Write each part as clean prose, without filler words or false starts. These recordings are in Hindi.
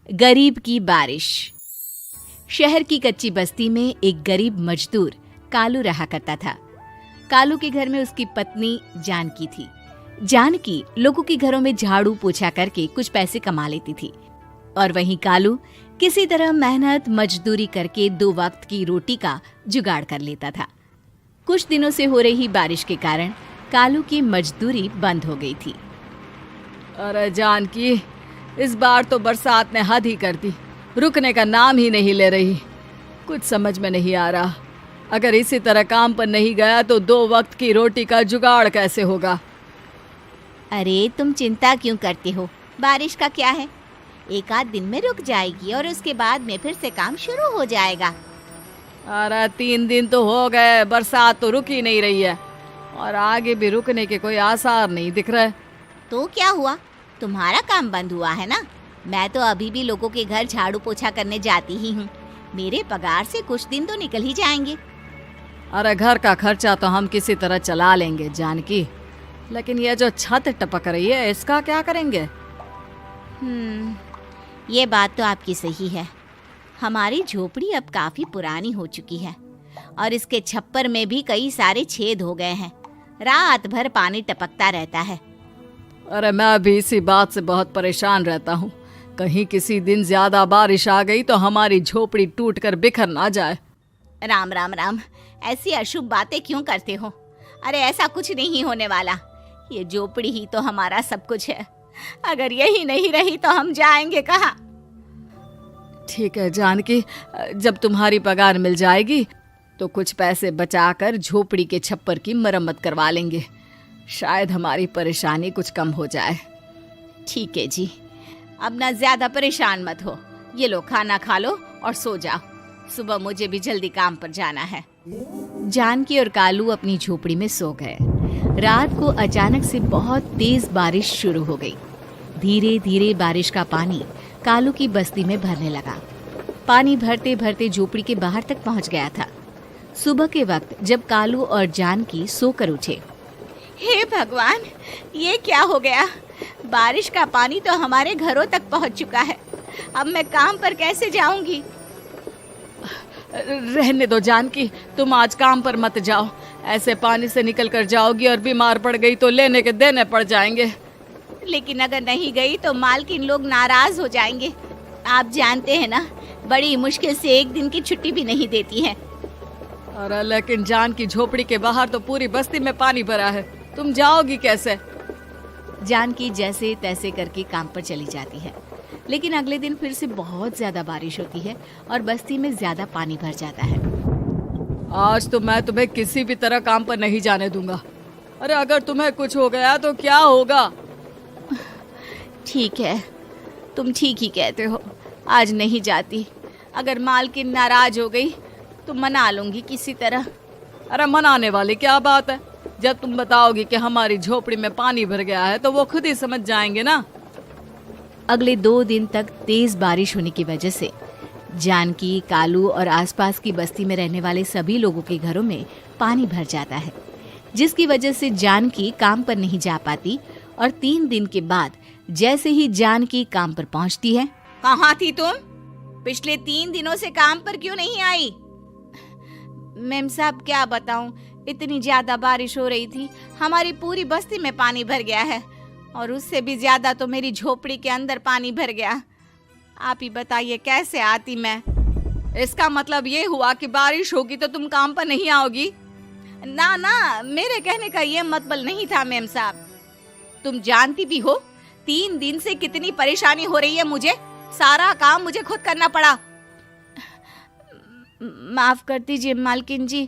गरीब की बारिश। शहर की कच्ची बस्ती में एक गरीब मजदूर कालू रहा करता था। कालू के घर में उसकी पत्नी जानकी थी। जानकी लोगों के घरों में झाड़ू पोछा करके कुछ पैसे कमा लेती थी और वहीं कालू किसी तरह मेहनत मजदूरी करके 2 वक्त की रोटी का जुगाड़ कर लेता था। कुछ दिनों से हो रही बारिश के कारण कालू की मजदूरी बंद हो गई थी। अरे जानकी, इस बार तो बरसात ने हद ही कर दी, रुकने का नाम ही नहीं ले रही। कुछ समझ में नहीं आ रहा, अगर इसी तरह काम पर नहीं गया तो 2 वक्त की रोटी का जुगाड़ कैसे होगा। अरे तुम चिंता क्यों करते हो, बारिश का क्या है, 1 आध दिन में रुक जाएगी और उसके बाद में फिर से काम शुरू हो जाएगा। अरे 3 दिन तो हो गए, बरसात तो रुक ही नहीं रही है और आगे भी रुकने के कोई आसार नहीं दिख रहे। तो क्या हुआ, तुम्हारा काम बंद हुआ है ना? मैं तो अभी भी लोगों के घर झाड़ू पोछा करने जाती ही हूँ। मेरे पगार से कुछ दिन तो निकल ही जाएंगे। अरे घर का खर्चा तो हम किसी तरह चला लेंगे जानकी, लेकिन ये जो छत टपक रही है इसका क्या करेंगे? ये बात तो आपकी सही है। हमारी झोपड़ी अब काफी पुरानी हो चुकी है और इसके छप्पर में भी कई सारे छेद हो गए हैं। रात भर पानी टपकता रहता है। अरे मैं भी इसी बात से बहुत परेशान रहता हूँ। कहीं किसी दिन ज्यादा बारिश आ गई तो हमारी झोपड़ी टूट कर बिखर ना जाए। राम राम राम, ऐसी अशुभ बातें क्यों करते हो? अरे ऐसा कुछ नहीं होने वाला। ये झोपड़ी ही तो हमारा सब कुछ है। अगर यही नहीं रही तो हम जाएंगे कहाँ? ठीक है जानकी, जब तुम्हारी पगार मिल जाएगी तो कुछ पैसे बचाकर झोपड़ी के छप्पर की मरम्मत करवा लेंगे। शायद हमारी परेशानी कुछ कम हो जाए। ठीक है जी, अब ना ज्यादा परेशान मत हो। ये लो, खाना खा लो और सो जाओ। सुबह मुझे भी जल्दी काम पर जाना है। जानकी और कालू अपनी झोपड़ी में सो गए। रात को अचानक से बहुत तेज बारिश शुरू हो गई। धीरे धीरे बारिश का पानी कालू की बस्ती में भरने लगा। पानी भरते भरते झोपड़ी के बाहर तक पहुंच गया था। सुबह के वक्त जब कालू और जानकी सोकर उठे, हे भगवान, ये क्या हो गया? बारिश का पानी तो हमारे घरों तक पहुंच चुका है। अब मैं काम पर कैसे जाऊंगी? रहने दो जानकी, तुम आज काम पर मत जाओ। ऐसे पानी से निकल कर जाओगी और बीमार पड़ गई तो लेने के देने पड़ जाएंगे। लेकिन अगर नहीं गई तो मालकिन लोग नाराज हो जाएंगे। आप जानते हैं ना, बड़ी मुश्किल से 1 दिन की छुट्टी भी नहीं देती है। अरे लेकिन जानकी, झोपड़ी के बाहर तो पूरी बस्ती में पानी भरा है, तुम जाओगी कैसे? जानकी जैसे तैसे करके काम पर चली जाती है, लेकिन अगले दिन फिर से बहुत ज्यादा बारिश होती है और बस्ती में ज्यादा पानी भर जाता है। आज तो मैं तुम्हें किसी भी तरह काम पर नहीं जाने दूंगा। अरे अगर तुम्हें कुछ हो गया तो क्या होगा? ठीक है, तुम ठीक ही कहते हो, आज नहीं जाती। अगर मालकिन नाराज हो गई तो मना लूंगी किसी तरह। अरे मनाने वाली क्या बात है, जब तुम बताओगी कि हमारी झोपड़ी में पानी भर गया है तो वो खुद ही समझ जाएंगे ना। अगले 2 दिन तक तेज बारिश होने की वजह से जानकी, कालू और आसपास की बस्ती में रहने वाले सभी लोगों के घरों में पानी भर जाता है, जिसकी वजह से जानकी काम पर नहीं जा पाती। और 3 दिन के बाद जैसे ही जानकी काम पर पहुंचती है, कहाँ थी तुम? पिछले 3 दिनों से काम पर क्यों नहीं आई? मेम साहब, क्या बताऊं, इतनी ज्यादा बारिश हो रही थी, हमारी पूरी बस्ती में पानी भर गया है और उससे भी ज्यादा तो मेरी झोपड़ी के अंदर पानी भर गया। आप ही बताइए कैसे आती मैं? इसका मतलब ये हुआ कि बारिश होगी तो तुम काम पर नहीं आओगी? ना ना, मेरे कहने का ये मतलब नहीं था मेम साहब। तुम जानती भी हो 3 दिन से कितनी परेशानी हो रही है मुझे। सारा काम मुझे खुद करना पड़ा। माफ कर दीजिए मालकिन जी,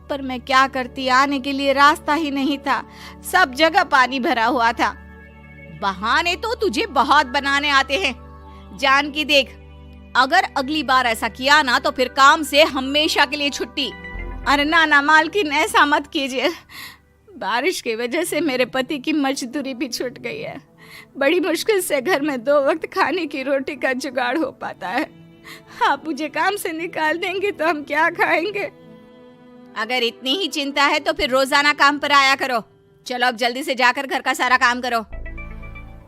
पर मैं क्या करती, आने के लिए रास्ता ही नहीं था, सब जगह पानी भरा हुआ था। बहाने तो तुझे बहुत बनाने आते हैं। जानकी देख, अगर अगली बार ऐसा किया ना तो फिर काम से हमेशा के लिए छुट्टी। अरे ना ना मालकिन, ऐसा मत कीजिए। बारिश की वजह से मेरे पति की मजदूरी भी छूट गई है। बड़ी मुश्किल से घर में 2 वक्त खाने की रोटी का जुगाड़ हो पाता है। आप मुझे काम से निकाल देंगे तो हम क्या खाएंगे? अगर इतनी ही चिंता है तो फिर रोजाना काम पर आया करो। चलो अब जल्दी से जाकर घर का सारा काम करो।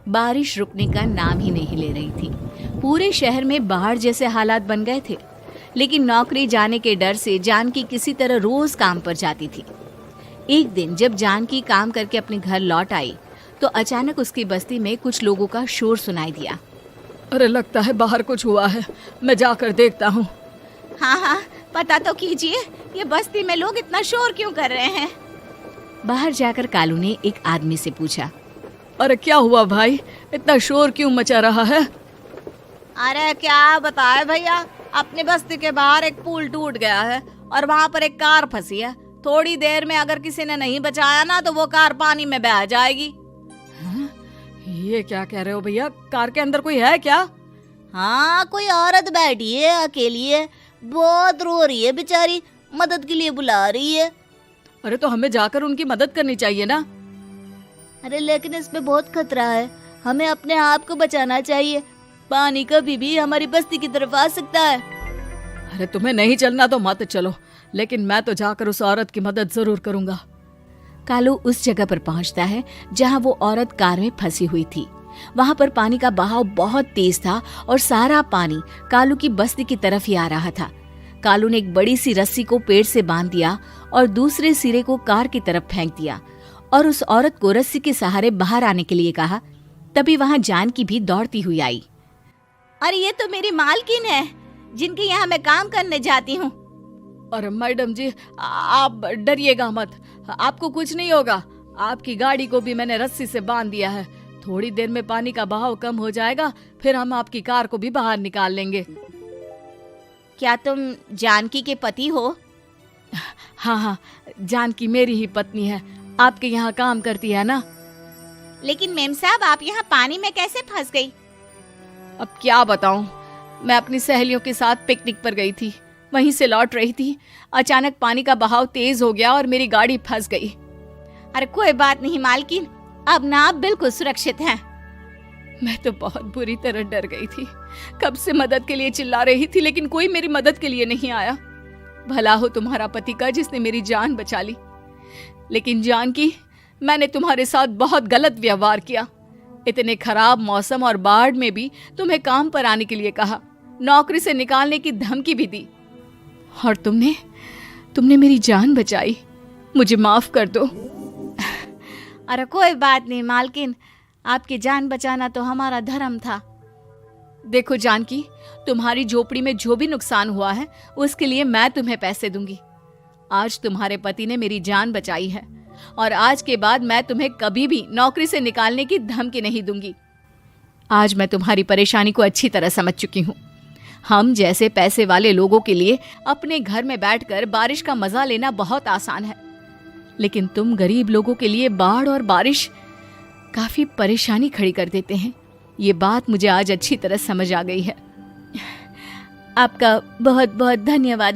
बारिश रुकने का नाम ही नहीं ले रही थी। पूरे शहर में बाढ़ जैसे हालात बन गए थे। लेकिन नौकरी जाने के डर से जानकी किसी तरह रोज काम पर जाती थी। एक दिन जब जानकी काम करके अपने घर लौट आई तो अचानक उसकी बस्ती में कुछ लोगों का शोर सुनाई दिया। अरे लगता है बाहर कुछ हुआ है, मैं जाकर देखता हूँ। हाँ, पता तो कीजिए, ये बस्ती में लोग इतना शोर क्यों कर रहे हैं? बाहर जाकर कालू ने एक आदमी से पूछा। अरे क्या हुआ भाई, इतना शोर क्यों मचा रहा है? अरे क्या बताए भैया, अपनी बस्ती के बाहर एक पुल टूट गया है और वहाँ पर एक कार फंसी है। थोड़ी देर में अगर किसी ने नहीं बचाया ना तो वो कार पानी में बह जाएगी। ये क्या कह रहे हो भैया, कार के अंदर कोई है क्या? हाँ, कोई औरत बैठी है, अकेली है, बहुत रो रही है बेचारी, मदद के लिए बुला रही है। अरे तो हमें जाकर उनकी मदद करनी चाहिए ना। अरे लेकिन इसमें बहुत खतरा है, हमें अपने आप को बचाना चाहिए। पानी कभी भी हमारी बस्ती की तरफ आ सकता है। अरे तुम्हें नहीं चलना तो मत चलो, लेकिन मैं तो जाकर उस औरत की मदद जरूर करूंगा। कालू उस जगह पर पहुंचता है जहां वो औरत कार में फंसी हुई थी। वहां पर पानी का बहाव बहुत तेज था और सारा पानी कालू की बस्ती की तरफ ही आ रहा था। कालू ने एक बड़ी सी रस्सी को पेड़ से बांध दिया और दूसरे सिरे को कार की तरफ फेंक दिया और उस औरत को रस्सी के सहारे बाहर आने के लिए कहा। तभी वहां जानकी भी दौड़ती हुई आई। अरे ये तो मेरी मालकिन है, जिनके यहाँ मैं काम करने जाती हूँ। अरे मैडम जी, आप डरिएगा मत, आपको कुछ नहीं होगा। आपकी गाड़ी को भी मैंने रस्सी से बांध दिया है। थोड़ी देर में पानी का बहाव कम हो जाएगा, फिर हम आपकी कार को भी बाहर निकाल लेंगे। क्या तुम जानकी के पति हो? हाँ, जानकी मेरी ही पत्नी है, आपके यहाँ काम करती है ना। लेकिन मेम साहब, आप यहाँ पानी में कैसे फंस गई? अब क्या बताऊं, मैं अपनी सहेलियों के साथ पिकनिक पर गई थी, वहीं से लौट रही थी। अचानक पानी का बहाव तेज हो गया और मेरी गाड़ी फंस गई। अरे कोई बात नहीं मालकिन, अब ना आप बिल्कुल सुरक्षित हैं। मैं तो बहुत बुरी तरह डर गई थी, कब से मदद के लिए चिल्ला रही थी, लेकिन कोई मेरी मदद के लिए नहीं आया। भला हो तुम्हारा पति का जिसने मेरी जान बचा ली। लेकिन जानकी, मैंने तुम्हारे साथ बहुत गलत व्यवहार किया। इतने खराब मौसम और बाढ़ में भी तुम्हें काम पर आने के लिए कहा, नौकरी से निकालने की धमकी भी दी, और तुमने मेरी जान बचाई। मुझे माफ कर दो। अरे कोई बात नहीं मालकिन, आपकी जान बचाना तो हमारा धर्म था। देखो जानकी, तुम्हारी झोपड़ी में जो भी नुकसान हुआ है उसके लिए मैं तुम्हें पैसे दूंगी। आज तुम्हारे पति ने मेरी जान बचाई है और आज के बाद मैं तुम्हें कभी भी नौकरी से निकालने की धमकी नहीं दूंगी। आज मैं तुम्हारी परेशानी को अच्छी तरह समझ चुकी हूँ। हम जैसे पैसे वाले लोगों के लिए अपने घर में बैठकर बारिश का मजा लेना बहुत आसान है, लेकिन तुम गरीब लोगों के लिए बाढ़ और बारिश काफी परेशानी खड़ी कर देते हैं। ये बात मुझे आज अच्छी तरह समझ आ गई है। आपका बहुत बहुत धन्यवाद।